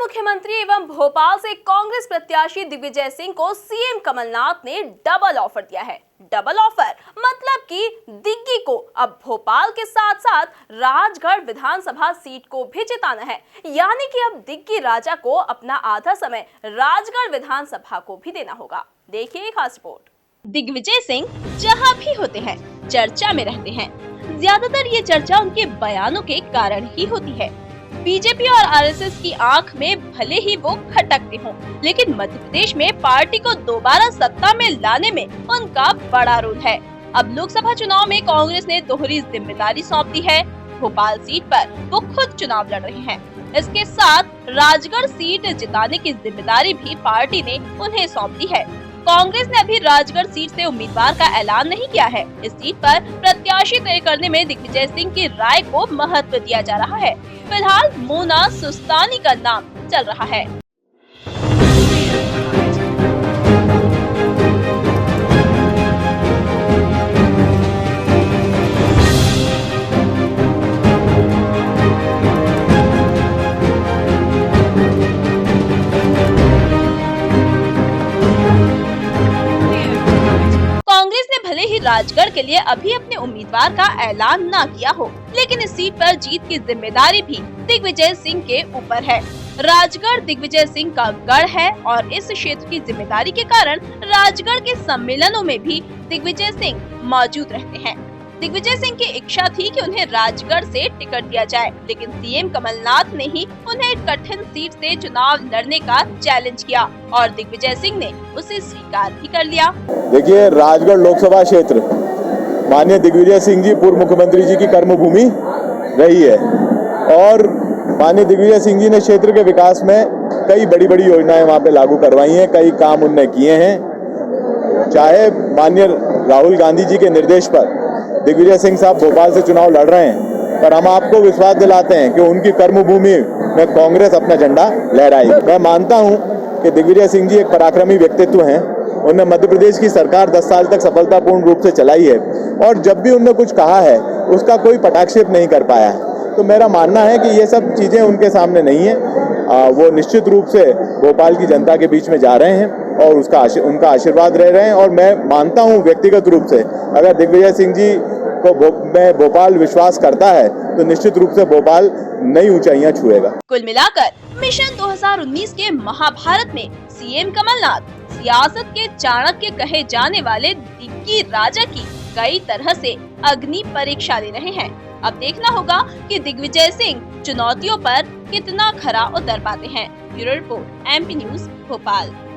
मुख्यमंत्री एवं भोपाल से कांग्रेस प्रत्याशी दिग्विजय सिंह को सीएम कमलनाथ ने डबल ऑफर दिया है। डबल ऑफर मतलब कि दिग्गी को अब भोपाल के साथ साथ राजगढ़ विधानसभा सीट को भी जिताना है, यानी कि अब दिग्गी राजा को अपना आधा समय राजगढ़ विधानसभा को भी देना होगा। देखिए खास रिपोर्ट। दिग्विजय सिंह जहां भी होते हैं चर्चा में रहते हैं। ज्यादातर ये चर्चा उनके बयानों के कारण ही होती है। बीजेपी और आरएसएस की आंख में भले ही वो खटकते हों, लेकिन मध्य प्रदेश में पार्टी को दोबारा सत्ता में लाने में उनका बड़ा रोल है। अब लोकसभा चुनाव में कांग्रेस ने दोहरी जिम्मेदारी सौंप दी है। भोपाल सीट पर वो खुद चुनाव लड़ रहे हैं। इसके साथ राजगढ़ सीट जिताने की जिम्मेदारी भी पार्टी ने उन्हें सौंप दी है। कांग्रेस ने अभी राजगढ़ सीट से उम्मीदवार का ऐलान नहीं किया है। इस सीट पर प्रत्याशी तय करने में दिग्विजय सिंह की राय को महत्व दिया जा रहा है। फिलहाल मोना सुस्तानी का नाम चल रहा है। कांग्रेस ने भले ही राजगढ़ के लिए अभी अपने उम्मीदवार का ऐलान न किया हो, लेकिन इस सीट पर जीत की जिम्मेदारी भी दिग्विजय सिंह के ऊपर है। राजगढ़ दिग्विजय सिंह का गढ़ है और इस क्षेत्र की जिम्मेदारी के कारण राजगढ़ के सम्मेलनों में भी दिग्विजय सिंह मौजूद रहते हैं। दिग्विजय सिंह की इच्छा थी कि उन्हें राजगढ़ से टिकट दिया जाए, लेकिन सीएम कमलनाथ ने ही उन्हें कठिन सीट से चुनाव लड़ने का चैलेंज किया और दिग्विजय सिंह ने उसे स्वीकार भी कर लिया। देखिए, राजगढ़ लोकसभा क्षेत्र माननीय दिग्विजय सिंह जी पूर्व मुख्यमंत्री जी की कर्मभूमि रही है और माननीय दिग्विजय सिंह जी ने क्षेत्र के विकास में कई बड़ी बड़ी योजनाएं वहां पे लागू करवाई हैं, कई काम उनने किए हैं। चाहे माननीय राहुल गांधी जी के निर्देश पर दिग्विजय सिंह साहब भोपाल से चुनाव लड़ रहे हैं, पर हम आपको विश्वास दिलाते हैं कि उनकी कर्मभूमि में कांग्रेस अपना झंडा लहराएगी। मैं मानता हूं कि दिग्विजय सिंह जी एक पराक्रमी व्यक्तित्व हैं। उन्होंने मध्य प्रदेश की सरकार 10 साल तक सफलतापूर्ण रूप से चलाई है और जब भी उन्होंने कुछ कहा है उसका कोई पटाक्षेप नहीं कर पाया है। तो मेरा मानना है कि ये सब चीज़ें उनके सामने नहीं है। वो निश्चित रूप से भोपाल की जनता के बीच में जा रहे हैं और उनका आशीर्वाद रह रहे हैं और मैं मानता हूं व्यक्तिगत रूप से अगर दिग्विजय सिंह जी को भोपाल विश्वास करता है तो निश्चित रूप से भोपाल नई ऊंचाइयां छुएगा। कुल मिलाकर मिशन 2019 के महाभारत में सीएम कमलनाथ सियासत के चाणक्य कहे जाने वाले दिग्गी राजा की कई तरह से अग्नि परीक्षा ले रहे हैं। अब देखना होगा कि दिग्विजय सिंह चुनौतियों पर कितना खरा उतर पाते हैं। Bureau report, MP news, Bhopal.